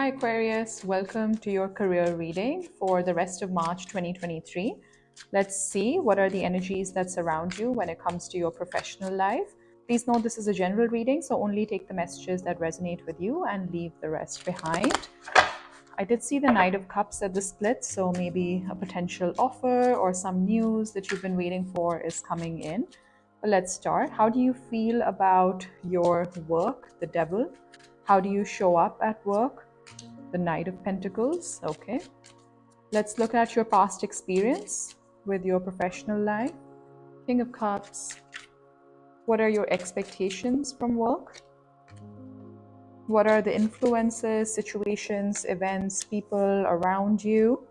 Hi Aquarius, welcome to your career reading for the rest of March 2023. Let's see what are the energies that surround you when it comes to your professional life. Please note this is a general reading, so only take the messages that resonate with you and leave the rest behind. I did see the Knight of Cups at the split, so maybe a potential offer or some news that you've been waiting for is coming in. But let's start. How do you feel about your work, the Devil? How do you show up at work? The Knight of Pentacles. Okay. Let's look at your past experience with your professional life. King of Cups. What are your expectations from work? What are the influences, situations, events, people around you?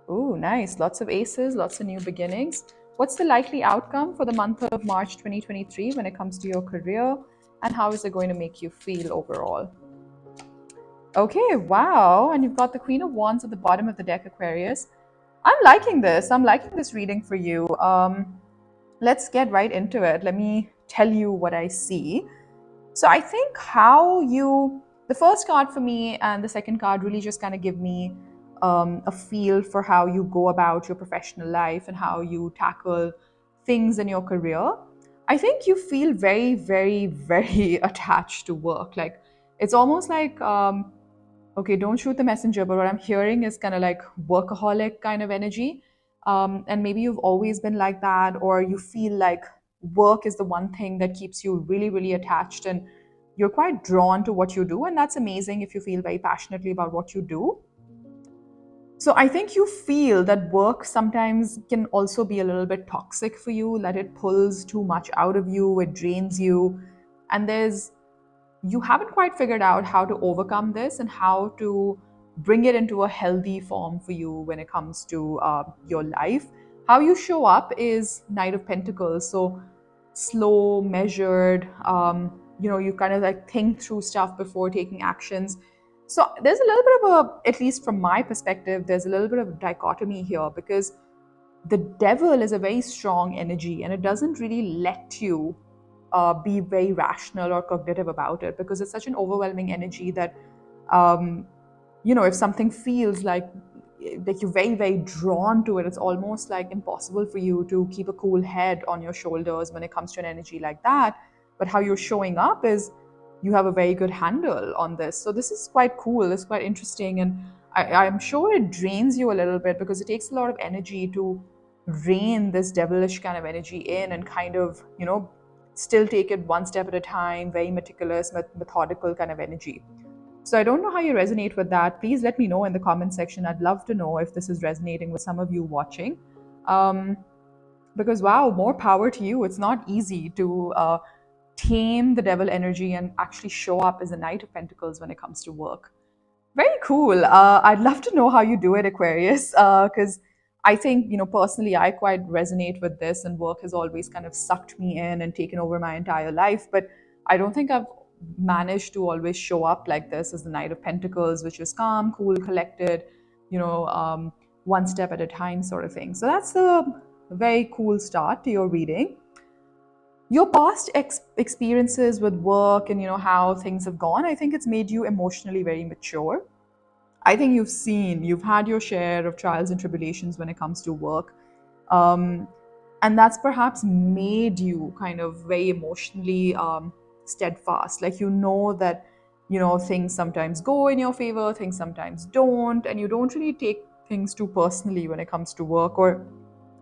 Ooh, nice. Lots of aces, lots of new beginnings. What's the likely outcome for the month of March 2023 when it comes to your career? And how is it going to make you feel overall? Okay, wow. And you've got the Queen of Wands at the bottom of the deck, Aquarius. I'm liking this. I'm liking this reading for you. Let's get right into it. Let me tell you what I see. So I think the first card for me and the second card really just kind of give me a feel for how you go about your professional life and how you tackle things in your career. I think you feel very, very, very attached to work. Like it's almost like okay, don't shoot the messenger, but what I'm hearing is kind of like workaholic kind of energy. And maybe you've always been like that, or you feel like work is the one thing that keeps you really, really attached and you're quite drawn to what you do. And that's amazing if you feel very passionately about what you do. So I think you feel that work sometimes can also be a little bit toxic for you, that it pulls too much out of you, it drains you. And you haven't quite figured out how to overcome this and how to bring it into a healthy form for you when it comes to your life. How you show up is Knight of Pentacles, so slow, measured. You kind of like think through stuff before taking actions. So there's a little bit of at least from my perspective, there's a little bit of a dichotomy here because the Devil is a very strong energy and it doesn't really let you be very rational or cognitive about it because it's such an overwhelming energy that if something feels like you're very, very drawn to it, it's almost like impossible for you to keep a cool head on your shoulders when it comes to an energy like that. But how you're showing up is you have a very good handle on this. So this is quite cool. It's quite interesting. And I'm sure it drains you a little bit because it takes a lot of energy to rein this devilish kind of energy in and kind of, still take it one step at a time, very meticulous, methodical kind of energy. So I don't know how you resonate with that. Please let me know in the comment section. I'd love to know if this is resonating with some of you watching. Because wow, more power to you. It's not easy to tame the devil energy and actually show up as a Knight of Pentacles when it comes to work. Very cool. I'd love to know how you do it, Aquarius, because I think, personally, I quite resonate with this and work has always kind of sucked me in and taken over my entire life. But I don't think I've managed to always show up like this as the Knight of Pentacles, which is calm, cool, collected, one step at a time sort of thing. So that's a very cool start to your reading. Your past experiences with work and how things have gone, I think it's made you emotionally very mature. I think you've had your share of trials and tribulations when it comes to work. And that's perhaps made you kind of very emotionally steadfast. Like, that, things sometimes go in your favor, things sometimes don't, and you don't really take things too personally when it comes to work, or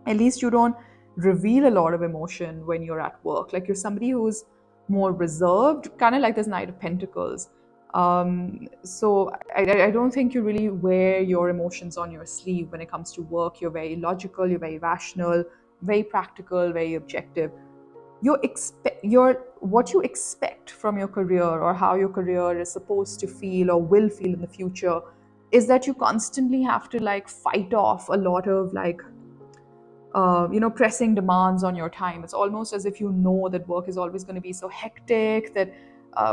at least you don't reveal a lot of emotion when you're at work. Like, you're somebody who's more reserved, kind of like this Knight of Pentacles. So I don't think you really wear your emotions on your sleeve when it comes to work. You're very logical, you're very rational, very practical, very objective. What you expect from your career or how your career is supposed to feel or will feel in the future is that you constantly have to like fight off a lot of like pressing demands on your time. It's almost as if that work is always going to be so hectic that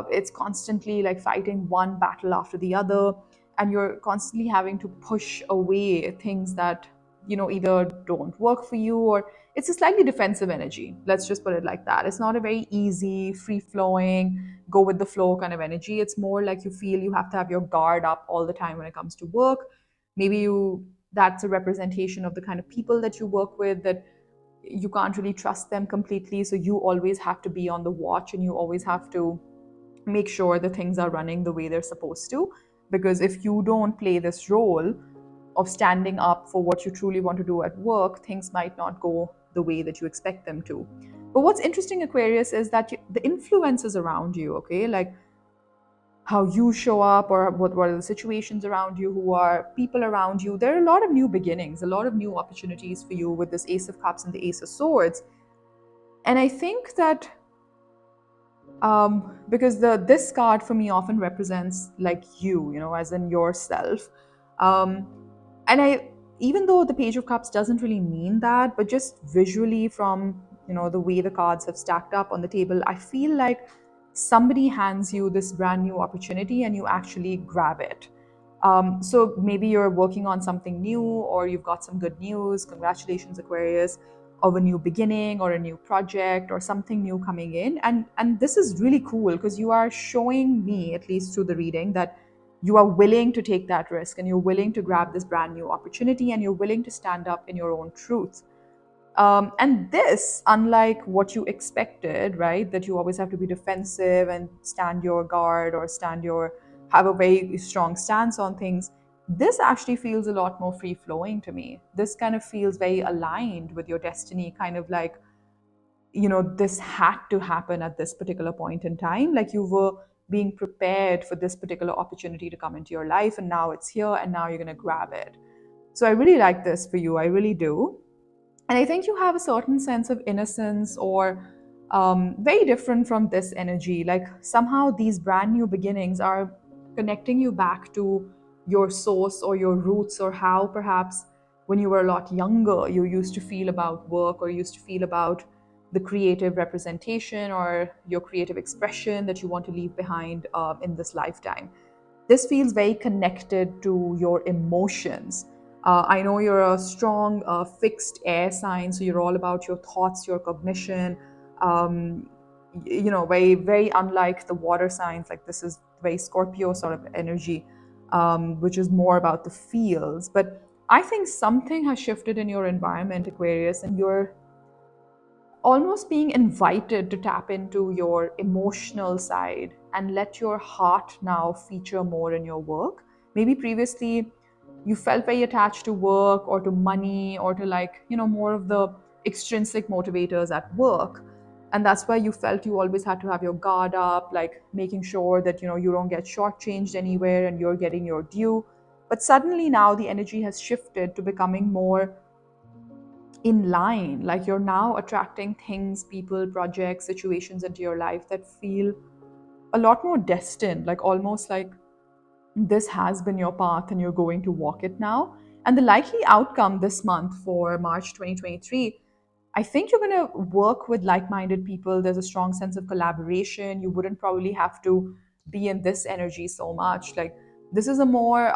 it's constantly like fighting one battle after the other, and you're constantly having to push away things that either don't work for you, or it's a slightly defensive energy. Let's just put it like that. It's not a very easy, free flowing, go with the flow kind of energy. It's more like you feel you have to have your guard up all the time when it comes to work. Maybe that's a representation of the kind of people that you work with, that you can't really trust them completely. So you always have to be on the watch, and you always have to make sure that things are running the way they're supposed to. Because if you don't play this role of standing up for what you truly want to do at work, things might not go the way that you expect them to. But what's interesting, Aquarius, is that the influences around you, okay, like how you show up, or what are the situations around you, who are people around you, there are a lot of new beginnings, a lot of new opportunities for you with this Ace of Cups and the Ace of Swords. And I think that because this card for me often represents like you know, as in yourself. um, and I, even though the Page of Cups doesn't really mean that, but just visually from, you know, the way the cards have stacked up on the table, I feel like somebody hands you this brand new opportunity and you actually grab it. So maybe you're working on something new, or you've got some good news. Congratulations, Aquarius, of a new beginning or a new project or something new coming in. And this is really cool because you are showing me, at least through the reading, that you are willing to take that risk, and you're willing to grab this brand new opportunity, and you're willing to stand up in your own truth. And this, unlike what you expected, right, that you always have to be defensive and stand your guard, or have a very strong stance on things, this actually feels a lot more free flowing to me. This kind of feels very aligned with your destiny, kind of like, you know, this had to happen at this particular point in time. Like you were being prepared for this particular opportunity to come into your life, and now it's here, and now you're going to grab it. So I really like this for you. I really do. And I think you have a certain sense of innocence, or very different from this energy. Like somehow these brand new beginnings are connecting you back to your source or your roots, or how perhaps when you were a lot younger, you used to feel about work, or used to feel about the creative representation or your creative expression that you want to leave behind in this lifetime. This feels very connected to your emotions. I know you're a strong, fixed air sign, so you're all about your thoughts, your cognition. Um, you know, very, very unlike the water signs. Like this is very Scorpio sort of energy, which is more about the feels. But I think something has shifted in your environment, Aquarius, and you're almost being invited to tap into your emotional side and let your heart now feature more in your work. Maybe previously you felt very attached to work, or to money, or to, like, you know, more of the extrinsic motivators at work. And that's why you felt you always had to have your guard up, like making sure that, you know, you don't get shortchanged anywhere and you're getting your due. But suddenly now the energy has shifted to becoming more in line. Like you're now attracting things, people, projects, situations into your life that feel a lot more destined, like almost like this has been your path and you're going to walk it now. And the likely outcome this month for March 2023, I think you're going to work with like-minded people. There's a strong sense of collaboration. You wouldn't probably have to be in this energy so much. Like this is a more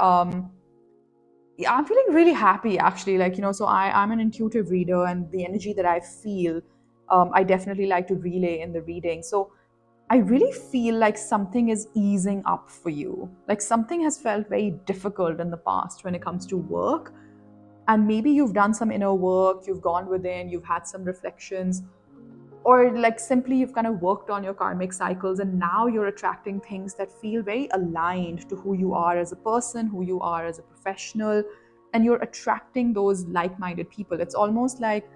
yeah, I'm feeling really happy actually. Like, you know, so I'm an intuitive reader, and the energy that I feel, I definitely like to relay in the reading. So I really feel like something is easing up for you. Like something has felt very difficult in the past when it comes to work. And maybe you've done some inner work, you've gone within, you've had some reflections, or like simply you've kind of worked on your karmic cycles, and now you're attracting things that feel very aligned to who you are as a person, who you are as a professional, and you're attracting those like-minded people. It's almost like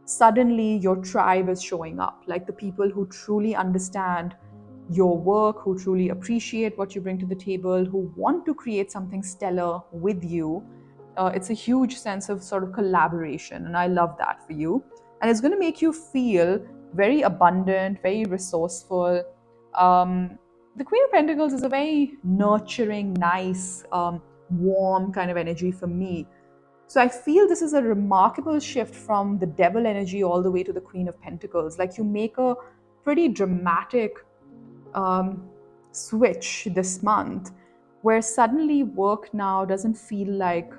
suddenly your tribe is showing up, like the people who truly understand your work, who truly appreciate what you bring to the table, who want to create something stellar with you. It's a huge sense of sort of collaboration, and I love that for you. And it's going to make you feel very abundant, very resourceful. The Queen of Pentacles is a very nurturing, nice, warm kind of energy for me. So I feel this is a remarkable shift from the devil energy all the way to the Queen of Pentacles. Like you make a pretty dramatic um, switch this month, where suddenly work now doesn't feel like,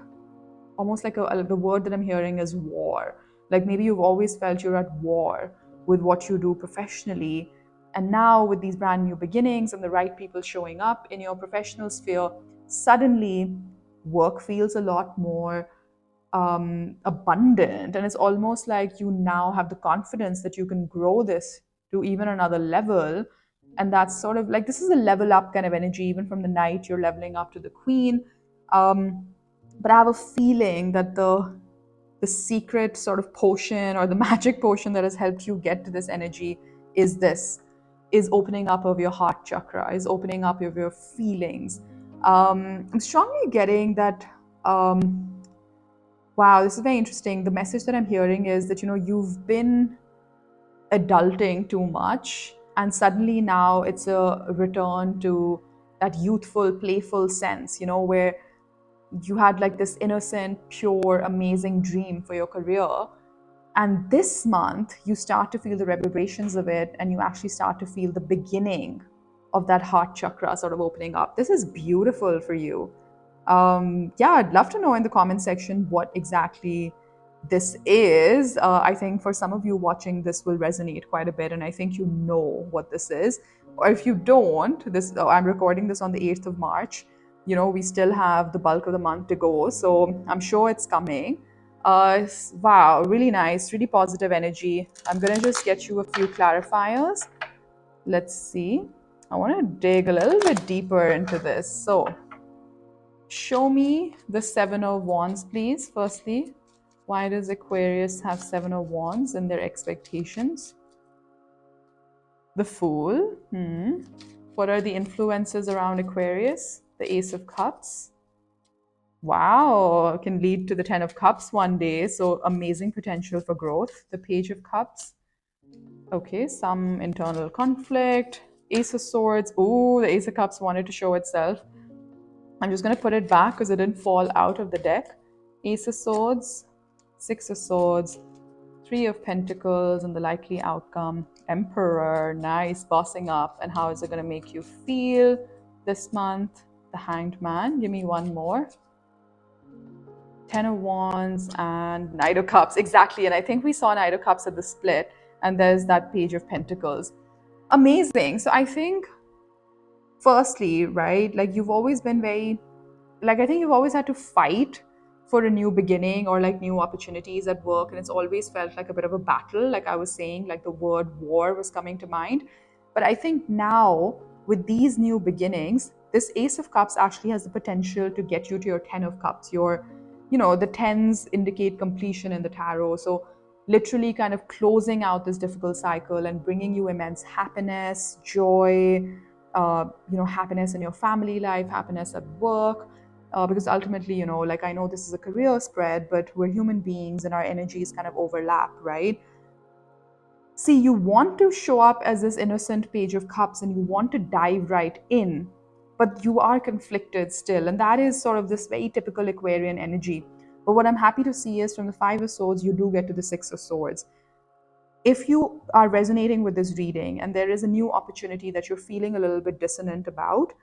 almost like the word that I'm hearing is war. Like maybe you've always felt you're at war with what you do professionally. And now, with these brand new beginnings and the right people showing up in your professional sphere, suddenly work feels a lot more abundant. And it's almost like you now have the confidence that you can grow this to even another level. And that's sort of like, this is a level up kind of energy. Even from the knight, you're leveling up to the queen. But I have a feeling that the secret sort of potion or the magic potion that has helped you get to this energy is opening up of your heart chakra, is opening up of your feelings. I'm strongly getting that. Wow, this is very interesting. The message that I'm hearing is that you've been adulting too much, and suddenly now it's a return to that youthful, playful sense, where you had like this innocent, pure, amazing dream for your career. And this month, you start to feel the reverberations of it, and you actually start to feel the beginning of that heart chakra sort of opening up. This is beautiful for you. Yeah, I'd love to know in the comment section what exactly this is. I think for some of you watching, this will resonate quite a bit, and I think you know what this is. Or if you don't, I'm recording this on the 8th of March. We still have the bulk of the month to go, so I'm sure it's coming. Wow, really nice, really positive energy. I'm gonna just get you a few clarifiers. Let's see. I want to dig a little bit deeper into this. So, show me the Seven of Wands, please. Firstly, why does Aquarius have Seven of Wands in their expectations? The Fool. What are the influences around Aquarius? The Ace of Cups. Wow, can lead to the 10 of Cups one day. So amazing potential for growth. The Page of Cups. Okay, some internal conflict. Ace of Swords. Oh, the Ace of Cups wanted to show itself. I'm just going to put it back because it didn't fall out of the deck. Ace of Swords, Six of Swords, Three of Pentacles, and the likely outcome. Emperor, nice, bossing up. And how is it going to make you feel this month? The Hanged Man. Give me one more. Ten of Wands and Knight of Cups. Exactly. And I think we saw Knight of Cups at the split. And there's that Page of Pentacles. Amazing. So I think, firstly, right, like you've always been very, like I think you've always had to fight for a new beginning or like new opportunities at work, and it's always felt like a bit of a battle. Like I was saying, like the word war was coming to mind. But I think now with these new beginnings, this Ace of Cups actually has the potential to get you to your Ten of Cups. The tens indicate completion in the tarot. So literally kind of closing out this difficult cycle and bringing you immense happiness, joy, happiness in your family life, happiness at work. Because ultimately, like I know this is a career spread, but we're human beings and our energies kind of overlap, right? See, you want to show up as this innocent Page of Cups and you want to dive right in, but you are conflicted still. And that is sort of this very typical Aquarian energy. But what I'm happy to see is from the Five of Swords, you do get to the Six of Swords. If you are resonating with this reading and there is a new opportunity that you're feeling a little bit dissonant about,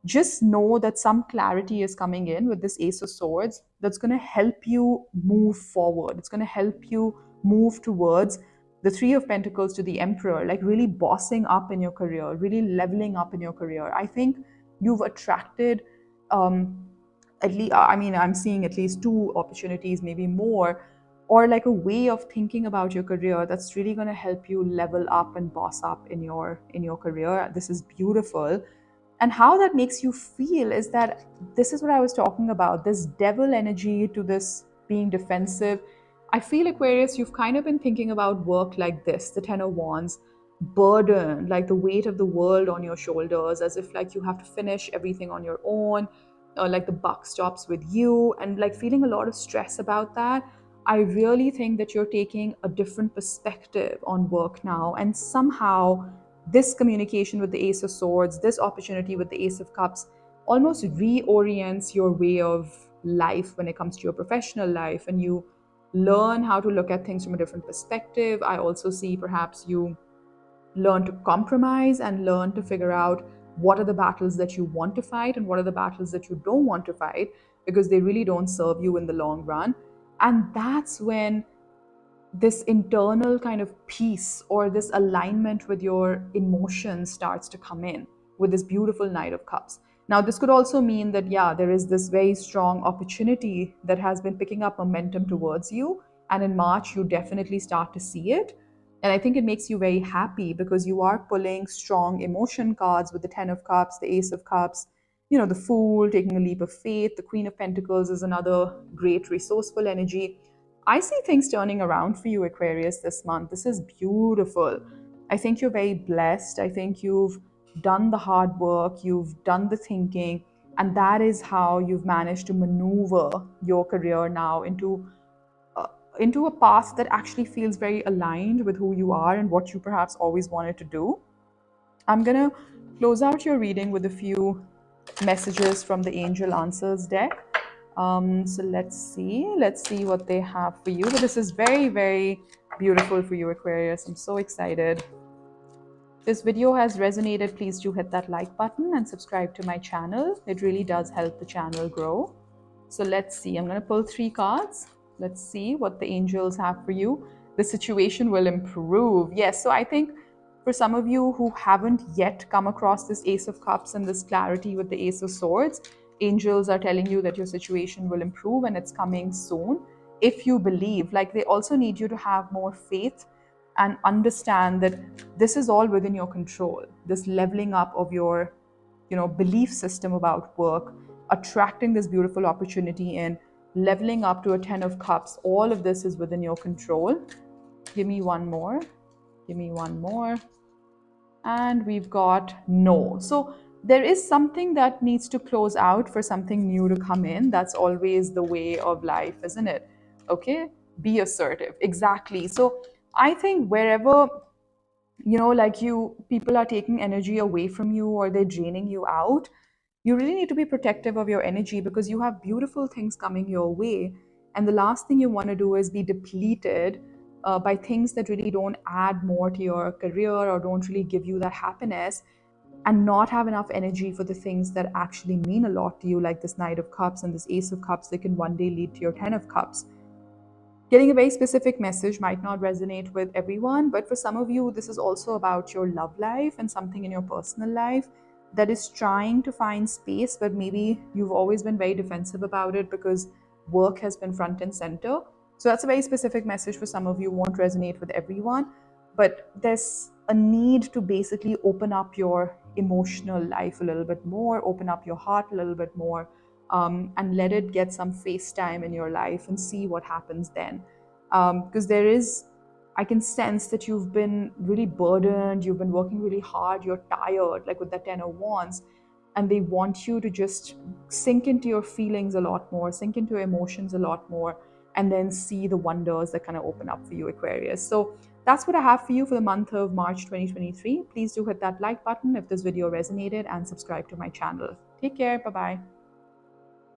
just know that some clarity is coming in with this Ace of Swords that's going to help you move forward. It's going to help you move towards the Three of Pentacles to the Emperor, like really bossing up in your career, really leveling up in your career. I think you've attracted, at least, I'm seeing at least two opportunities, maybe more, or like a way of thinking about your career that's really going to help you level up and boss up in your career. This is beautiful. And how that makes you feel is that this is what I was talking about, this devil energy to this being defensive. I feel, Aquarius, you've kind of been thinking about work like this, the Ten of Wands, burden, like the weight of the world on your shoulders, as if like you have to finish everything on your own, or like the buck stops with you, and like feeling a lot of stress about that. I really think that you're taking a different perspective on work now, and somehow this communication with the Ace of Swords, this opportunity with the Ace of Cups, almost reorients your way of life when it comes to your professional life, and you learn how to look at things from a different perspective. I also see perhaps you learn to compromise and learn to figure out what are the battles that you want to fight and what are the battles that you don't want to fight, because they really don't serve you in the long run. And that's when this internal kind of peace or this alignment with your emotions starts to come in with this beautiful Knight of Cups. Now, this could also mean that, yeah, there is this very strong opportunity that has been picking up momentum towards you. And in March, you definitely start to see it. And I think it makes you very happy because you are pulling strong emotion cards with the Ten of Cups, the Ace of Cups, the Fool, taking a leap of faith. The Queen of Pentacles is another great resourceful energy. I see things turning around for you, Aquarius, this month. This is beautiful. I think you're very blessed. I think you've done the hard work, you've done the thinking, and that is how you've managed to maneuver your career now into a path that actually feels very aligned with who you are and what you perhaps always wanted to do. I'm going to close out your reading with a few messages from the Angel Answers deck. So let's see what they have for you. But this is very, very beautiful for you, Aquarius. I'm so excited. If this video has resonated, please do hit that like button and subscribe to my channel. It really does help the channel grow. So let's see. I'm going to pull 3 cards. Let's see what the angels have for you. The situation will improve. Yes, so I think for some of you who haven't yet come across this Ace of Cups and this clarity with the Ace of Swords, angels are telling you that your situation will improve and it's coming soon. If you believe, like, they also need you to have more faith and understand that this is all within your control. This leveling up of your, belief system about work, attracting this beautiful opportunity in, leveling up to a 10 of Cups, all of this is within your control. Give me one more. Give me one more. And we've got no. So there is something that needs to close out for something new to come in. That's always the way of life, isn't it? Okay, be assertive. Exactly. So I think wherever, people are taking energy away from you or they're draining you out, you really need to be protective of your energy because you have beautiful things coming your way. And the last thing you want to do is be depleted by things that really don't add more to your career or don't really give you that happiness, and not have enough energy for the things that actually mean a lot to you, like this Knight of Cups and this Ace of Cups that can one day lead to your 10 of Cups. Getting a very specific message might not resonate with everyone, but for some of you, this is also about your love life and something in your personal life that is trying to find space, but maybe you've always been very defensive about it because work has been front and center. So that's a very specific message for some of you, won't resonate with everyone, but there's a need to basically open up your emotional life a little bit more, open up your heart a little bit more, and let it get some face time in your life and see what happens then. Because I can sense that you've been really burdened, you've been working really hard, you're tired, like with that 10 of Wands, and they want you to just sink into your feelings a lot more, sink into your emotions a lot more, and then see the wonders that kind of open up for you, Aquarius. So that's what I have for you for the month of March 2023. Please do hit that like button if this video resonated and subscribe to my channel. Take care. Bye-bye.